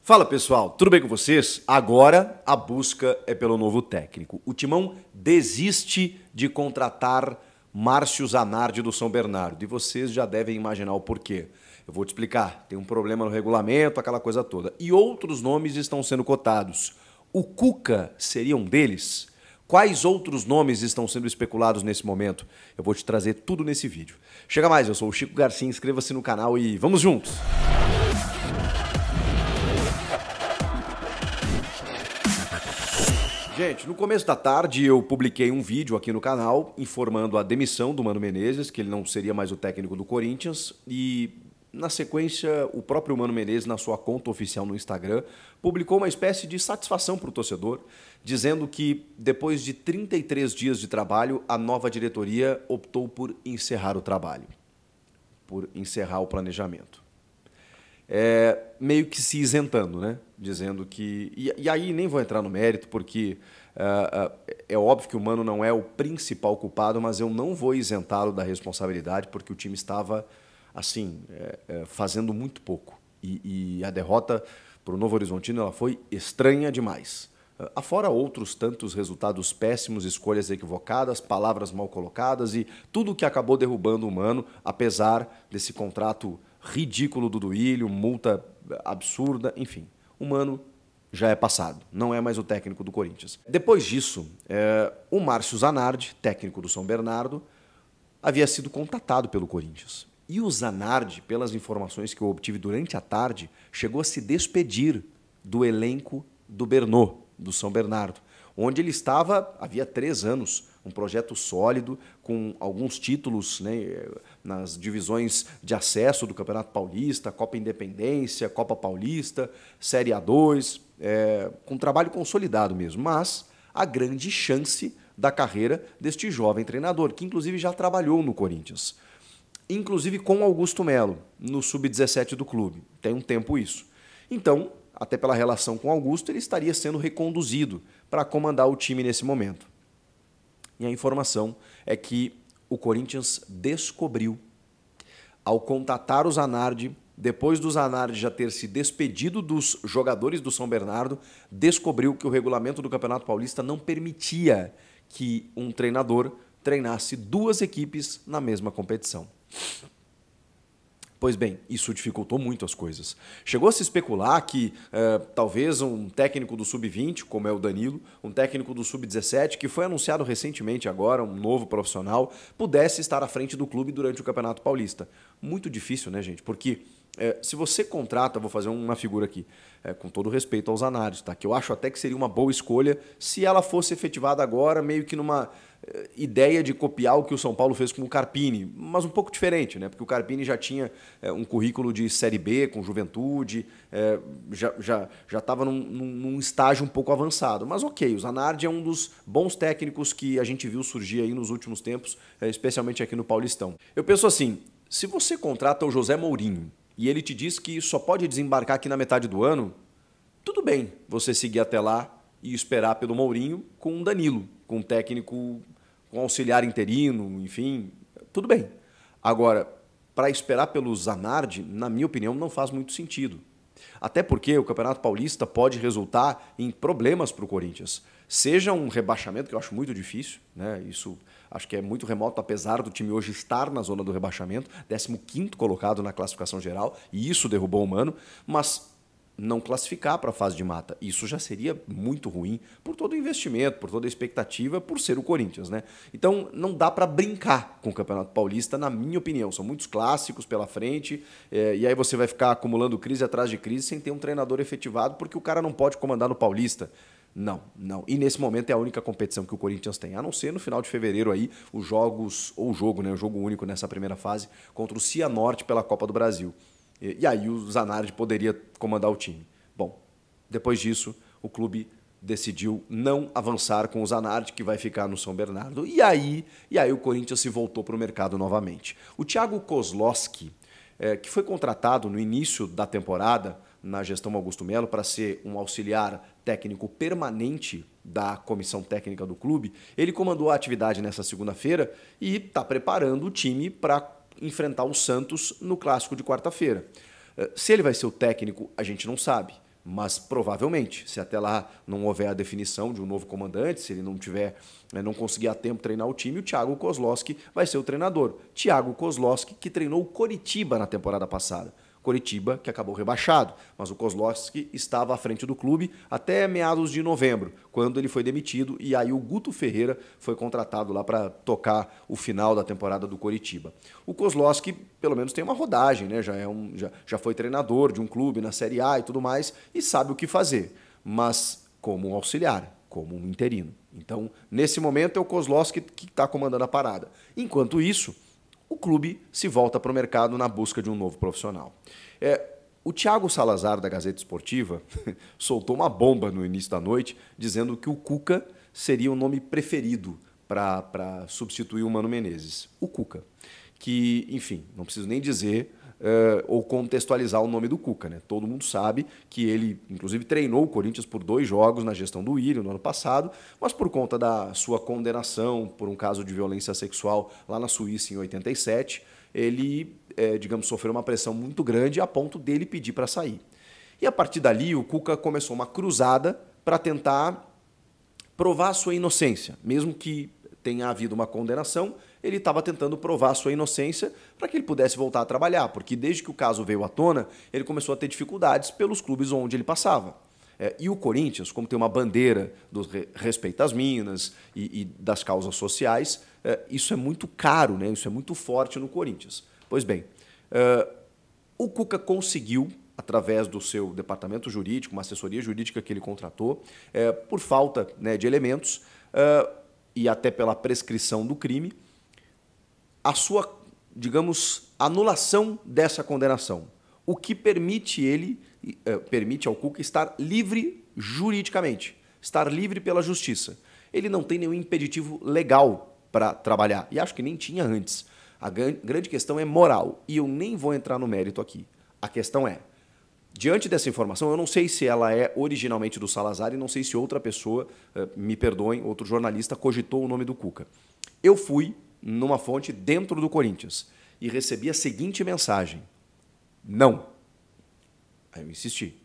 Fala pessoal, tudo bem com vocês? Agora a busca é pelo novo técnico. O Timão desiste de contratar Márcio Zanardi do São Bernardo e vocês já devem imaginar o porquê. Eu vou te explicar, tem um problema no regulamento, aquela coisa toda. E outros nomes estão sendo cotados. O Cuca seria um deles? Quais outros nomes estão sendo especulados nesse momento? Eu vou te trazer tudo nesse vídeo. Chega mais, eu sou o Chico Garcia, inscreva-se no canal e vamos juntos! Gente, no começo da tarde eu publiquei um vídeo aqui no canal informando a demissão do Mano Menezes, que ele não seria mais o técnico do Corinthians, e na sequência o próprio Mano Menezes, na sua conta oficial no Instagram, publicou uma espécie de satisfação para o torcedor, dizendo que depois de 33 dias de trabalho, a nova diretoria optou por encerrar o trabalho, por encerrar o planejamento. Meio que se isentando, né? Dizendo que... E aí nem vou entrar no mérito, porque é óbvio que o Mano não é o principal culpado, mas eu não vou isentá-lo da responsabilidade, porque o time estava, assim, fazendo muito pouco. E a derrota para o Novo Horizontino ela foi estranha demais. Afora outros tantos resultados péssimos, escolhas equivocadas, palavras mal colocadas e tudo que acabou derrubando o Mano, apesar desse contrato ridículo do Duílio, multa absurda, enfim. O Mano já é passado, não é mais o técnico do Corinthians. Depois disso, o Márcio Zanardi, técnico do São Bernardo, havia sido contatado pelo Corinthians. E o Zanardi, pelas informações que eu obtive durante a tarde, chegou a se despedir do elenco do Bernô, do São Bernardo, onde ele estava havia 3 anos, um projeto sólido, com alguns títulos, né, nas divisões de acesso do Campeonato Paulista, Copa Independência, Copa Paulista, Série A2, com um trabalho consolidado mesmo, mas a grande chance da carreira deste jovem treinador, que inclusive já trabalhou no Corinthians, inclusive com Augusto Melo, no Sub-17 do clube, tem um tempo isso. Então, até pela relação com Augusto, ele estaria sendo reconduzido para comandar o time nesse momento. E a informação é que o Corinthians descobriu, ao contatar o Zanardi, depois do Zanardi já ter se despedido dos jogadores do São Bernardo, descobriu que o regulamento do Campeonato Paulista não permitia que um treinador treinasse 2 equipes na mesma competição. Pois bem, isso dificultou muito as coisas. Chegou a se especular que talvez um técnico do Sub-20, como é o Danilo, um técnico do Sub-17, que foi anunciado recentemente agora, um novo profissional, pudesse estar à frente do clube durante o Campeonato Paulista. Muito difícil, né, gente? Porque se você contrata, vou fazer uma figura aqui, com todo respeito aos análises, tá? Que eu acho até que seria uma boa escolha se ela fosse efetivada agora, meio que numa ideia de copiar o que o São Paulo fez com o Carpini, mas um pouco diferente, né? Porque o Carpini já tinha um currículo de Série B com Juventude, já estava num estágio um pouco avançado. Mas ok, o Zanardi é um dos bons técnicos que a gente viu surgir aí nos últimos tempos, especialmente aqui no Paulistão. Eu penso assim, se você contrata o José Mourinho e ele te diz que só pode desembarcar aqui na metade do ano, tudo bem você seguir até lá e esperar pelo Mourinho com um Danilo, com um técnico, com auxiliar interino, enfim, tudo bem. Agora, para esperar pelo Zanardi, na minha opinião, não faz muito sentido. Até porque o Campeonato Paulista pode resultar em problemas para o Corinthians. Seja um rebaixamento, que eu acho muito difícil, né? Isso acho que é muito remoto, apesar do time hoje estar na zona do rebaixamento, 15º colocado na classificação geral, e isso derrubou o Mano, mas não classificar para a fase de mata. Isso já seria muito ruim por todo o investimento, por toda a expectativa, por ser o Corinthians, né? Então não dá para brincar com o Campeonato Paulista, na minha opinião. São muitos clássicos pela frente, e aí você vai ficar acumulando crise atrás de crise sem ter um treinador efetivado, porque o cara não pode comandar no Paulista. Não. E nesse momento é a única competição que o Corinthians tem, a não ser no final de fevereiro aí, os jogos, ou o jogo, né? O jogo único nessa primeira fase, contra o Cianorte pela Copa do Brasil. E aí o Zanardi poderia comandar o time. Bom, depois disso, o clube decidiu não avançar com o Zanardi, que vai ficar no São Bernardo. E aí o Corinthians se voltou para o mercado novamente. O Thiago Kozlowski, que foi contratado no início da temporada, na gestão Augusto Melo, para ser um auxiliar técnico permanente da comissão técnica do clube, ele comandou a atividade nessa segunda-feira e está preparando o time para enfrentar o Santos no clássico de quarta-feira. Se ele vai ser o técnico, a gente não sabe, Mas provavelmente, se até lá não houver a definição de um novo comandante, se ele não conseguir a tempo treinar o time, o Thiago Kozlowski vai ser o treinador. Thiago Kozlowski, que treinou o Coritiba na temporada passada. Coritiba, que acabou rebaixado, mas o Kozlowski estava à frente do clube até meados de novembro, quando ele foi demitido, e aí o Guto Ferreira foi contratado lá para tocar o final da temporada do Coritiba. O Kozlowski, pelo menos, tem uma rodagem, né? Já foi treinador de um clube na Série A e tudo mais, e sabe o que fazer, mas como um auxiliar, como um interino. Então, nesse momento, é o Kozlowski que está comandando a parada. Enquanto isso, o clube se volta para o mercado na busca de um novo profissional. O Thiago Salazar, da Gazeta Esportiva, soltou uma bomba no início da noite, dizendo que o Cuca seria o nome preferido para substituir o Mano Menezes. O Cuca, que, enfim, não preciso nem dizer ou contextualizar o nome do Cuca, né? Todo mundo sabe que ele, inclusive, treinou o Corinthians por 2 jogos na gestão do Willian no ano passado, mas por conta da sua condenação por um caso de violência sexual lá na Suíça em 87, ele, digamos, sofreu uma pressão muito grande a ponto dele pedir para sair. E a partir dali, o Cuca começou uma cruzada para tentar provar a sua inocência, mesmo que tenha havido uma condenação, ele estava tentando provar a sua inocência para que ele pudesse voltar a trabalhar, porque desde que o caso veio à tona, ele começou a ter dificuldades pelos clubes onde ele passava. E o Corinthians, como tem uma bandeira do respeito às minas e das causas sociais, isso é muito caro, né? Isso é muito forte no Corinthians. Pois bem, o Cuca conseguiu, através do seu departamento jurídico, uma assessoria jurídica que ele contratou, por falta, né, de elementos e até pela prescrição do crime, a sua, digamos, anulação dessa condenação, o que permite ao Cuca estar livre juridicamente, estar livre pela justiça. Ele não tem nenhum impeditivo legal para trabalhar, e acho que nem tinha antes. A grande questão é moral, e eu nem vou entrar no mérito aqui. A questão é, diante dessa informação, eu não sei se ela é originalmente do Salazar e não sei se outra pessoa, me perdoem, outro jornalista, cogitou o nome do Cuca. Eu fui numa fonte dentro do Corinthians e recebi a seguinte mensagem: não. Aí eu insisti.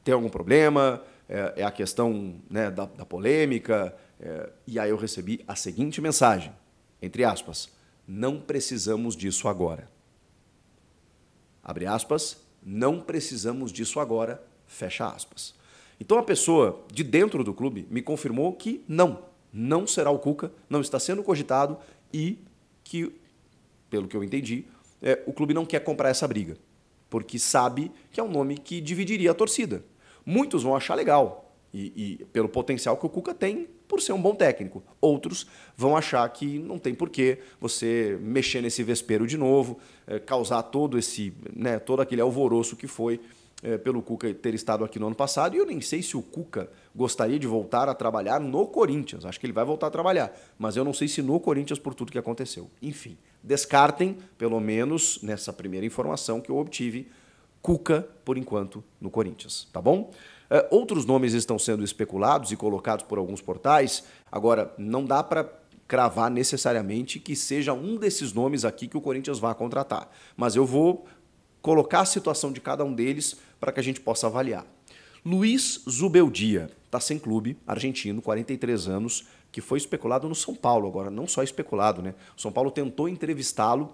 Tem algum problema? É a questão, né, da polêmica? E aí eu recebi a seguinte mensagem, entre aspas: não precisamos disso agora. Abre aspas, não precisamos disso agora, fecha aspas. Então a pessoa de dentro do clube me confirmou que não será o Cuca, não está sendo cogitado e que, pelo que eu entendi, o clube não quer comprar essa briga, porque sabe que é um nome que dividiria a torcida. Muitos vão achar legal, e pelo potencial que o Cuca tem por ser um bom técnico. Outros vão achar que não tem porquê você mexer nesse vespeiro de novo, causar todo aquele alvoroço que foi pelo Cuca ter estado aqui no ano passado, e eu nem sei se o Cuca gostaria de voltar a trabalhar no Corinthians. Acho que ele vai voltar a trabalhar, mas eu não sei se no Corinthians por tudo que aconteceu. Enfim, descartem, pelo menos nessa primeira informação que eu obtive, Cuca, por enquanto, no Corinthians, tá bom? Outros nomes estão sendo especulados e colocados por alguns portais. Agora, não dá para cravar necessariamente que seja um desses nomes aqui que o Corinthians vá contratar, mas eu vou colocar a situação de cada um deles para que a gente possa avaliar. Luiz Zubeldia está sem clube, argentino, 43 anos, que foi especulado no São Paulo agora, não só especulado, né? O São Paulo tentou entrevistá-lo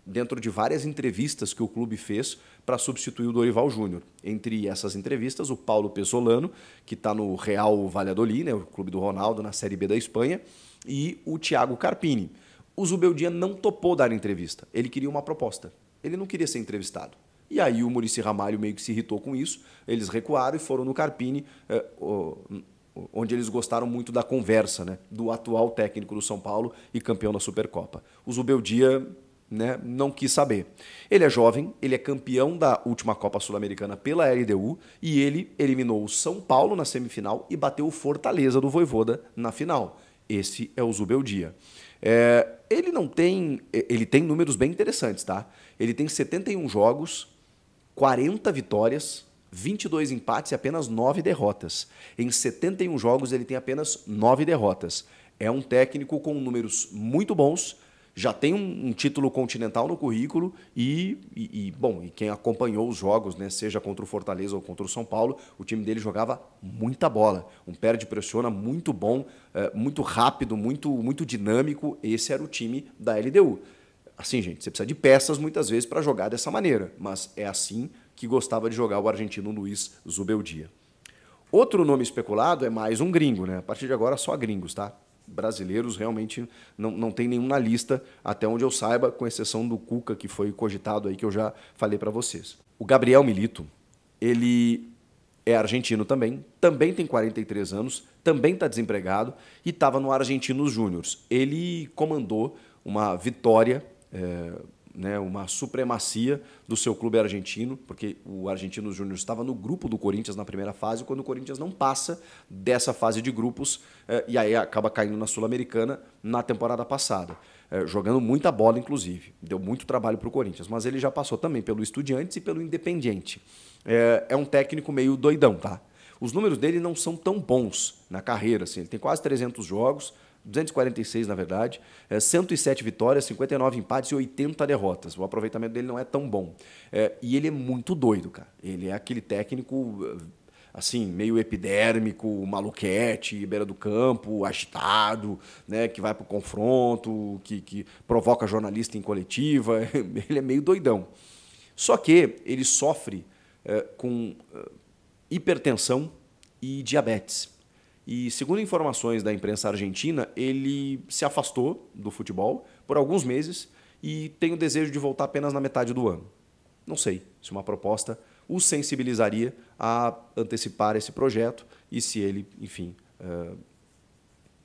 dentro de várias entrevistas que o clube fez para substituir o Dorival Júnior. Entre essas entrevistas, o Paulo Pesolano, que está no Real Valladolid, né, o clube do Ronaldo, na Série B da Espanha, e o Thiago Carpini. O Zubeldia não topou dar entrevista, ele queria uma proposta. Ele não queria ser entrevistado. E aí o Muricy Ramalho meio que se irritou com isso, eles recuaram e foram no Carpini, onde eles gostaram muito da conversa, né, do atual técnico do São Paulo e campeão da Supercopa. O Zubeldia, né, não quis saber. Ele é jovem, ele é campeão da última Copa Sul-Americana pela LDU e ele eliminou o São Paulo na semifinal e bateu o Fortaleza do Vojvoda na final. Esse é o Zubeldia. Ele tem números bem interessantes, tá? Ele tem 71 jogos, 40 vitórias, 22 empates e apenas 9 derrotas. Em 71 jogos ele tem apenas 9 derrotas. É um técnico com números muito bons já tem um título continental no currículo e quem acompanhou os jogos, né, seja contra o Fortaleza ou contra o São Paulo, o time dele jogava muita bola. Um perde-pressiona muito bom, muito rápido, muito dinâmico. Esse era o time da LDU. Assim, gente, você precisa de peças muitas vezes para jogar dessa maneira, mas é assim que gostava de jogar o argentino Luiz Zubeldia. Outro nome especulado é mais um gringo, né? A partir de agora só gringos, tá? Brasileiros realmente não tem nenhum na lista, até onde eu saiba, com exceção do Cuca, que foi cogitado aí, que eu já falei para vocês. O Gabriel Milito, ele é argentino também tem 43 anos, também está desempregado e estava no Argentinos Júniors. Ele comandou uma vitória, uma supremacia do seu clube argentino, porque o Argentinos Júnior estava no grupo do Corinthians na primeira fase, quando o Corinthians não passa dessa fase de grupos e aí acaba caindo na Sul-Americana na temporada passada, jogando muita bola, inclusive. Deu muito trabalho para o Corinthians, mas ele já passou também pelo Estudiantes e pelo Independiente. É um técnico meio doidão, tá? Os números dele não são tão bons na carreira, assim. Ele tem quase 300 jogos, 246 na verdade, 107 vitórias, 59 empates e 80 derrotas. O aproveitamento dele não é tão bom. E ele é muito doido, cara. Ele é aquele técnico assim, meio epidérmico, maluquete, beira do campo, agitado, né, que vai pro confronto, que provoca jornalista em coletiva. Ele é meio doidão. Só que ele sofre com hipertensão e diabetes. E, segundo informações da imprensa argentina, ele se afastou do futebol por alguns meses e tem o desejo de voltar apenas na metade do ano. Não sei se uma proposta o sensibilizaria a antecipar esse projeto e se ele, enfim,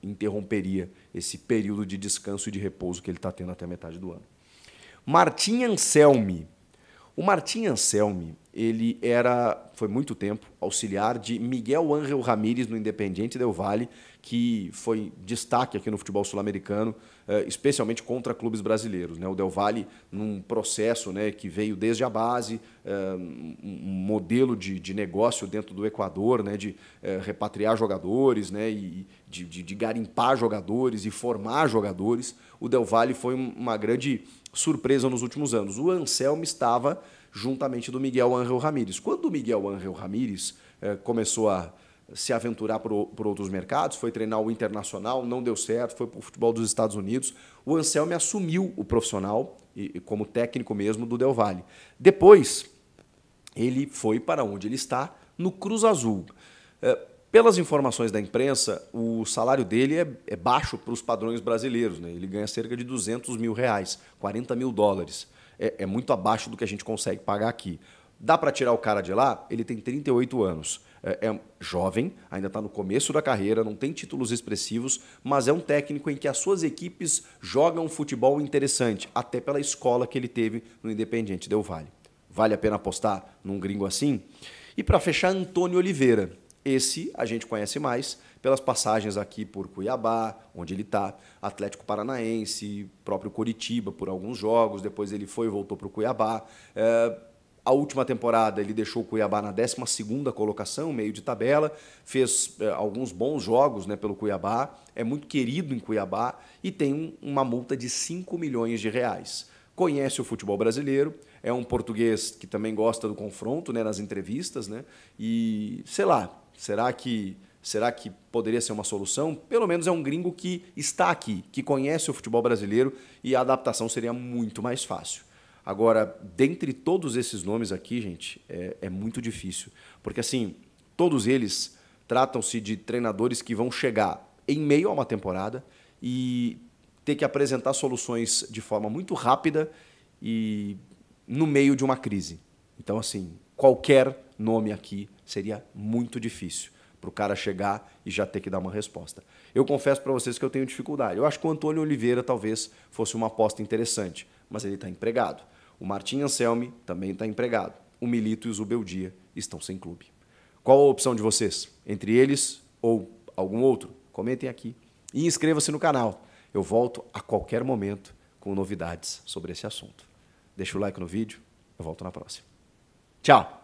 interromperia esse período de descanso e de repouso que ele está tendo até a metade do ano. Martim Anselmi. O Martim Anselmi, ele foi muito tempo auxiliar de Miguel Ángel Ramírez no Independiente del Valle, que foi destaque aqui no futebol sul-americano, especialmente contra clubes brasileiros, né? O Del Valle, num processo, né, que veio desde a base, um modelo de negócio dentro do Equador, né, de repatriar jogadores, né, e de garimpar jogadores e formar jogadores. O Del Valle foi uma grande surpresa nos últimos anos. O Anselmi estava juntamente do Miguel Ángel Ramírez. Quando o Miguel Ángel Ramírez começou a se aventurar por outros mercados, foi treinar o Internacional, não deu certo, foi para o futebol dos Estados Unidos, o Anselmi assumiu o profissional como técnico mesmo do Del Valle. Depois, ele foi para onde ele está, no Cruz Azul. Pelas informações da imprensa, o salário dele é baixo para os padrões brasileiros, né? Ele ganha cerca de R$200 mil, 40 mil dólares. É muito abaixo do que a gente consegue pagar aqui. Dá para tirar o cara de lá? Ele tem 38 anos. É jovem, ainda está no começo da carreira, não tem títulos expressivos, mas é um técnico em que as suas equipes jogam um futebol interessante, até pela escola que ele teve no Independiente del Valle. Vale a pena apostar num gringo assim? E para fechar, Antônio Oliveira. Esse a gente conhece mais pelas passagens aqui por Cuiabá, onde ele está, Atlético Paranaense, próprio Coritiba por alguns jogos, depois ele foi e voltou para o Cuiabá. A última temporada ele deixou o Cuiabá na 12ª colocação, meio de tabela, fez alguns bons jogos, né, pelo Cuiabá, é muito querido em Cuiabá e tem uma multa de R$5 milhões. Conhece o futebol brasileiro, é um português que também gosta do confronto, né, nas entrevistas, né, e sei lá, será que poderia ser uma solução? Pelo menos é um gringo que está aqui, que conhece o futebol brasileiro e a adaptação seria muito mais fácil. Agora, dentre todos esses nomes aqui, gente, é muito difícil. Porque, assim, todos eles tratam-se de treinadores que vão chegar em meio a uma temporada e ter que apresentar soluções de forma muito rápida e no meio de uma crise. Então, assim, qualquer nome aqui seria muito difícil para o cara chegar e já ter que dar uma resposta. Eu confesso para vocês que eu tenho dificuldade. Eu acho que o Antônio Oliveira talvez fosse uma aposta interessante, mas ele está empregado. O Martim Anselmi também está empregado. O Milito e o Zubeldia estão sem clube. Qual a opção de vocês? Entre eles ou algum outro? Comentem aqui. E inscreva-se no canal. Eu volto a qualquer momento com novidades sobre esse assunto. Deixa o like no vídeo. Eu volto na próxima. Tchau!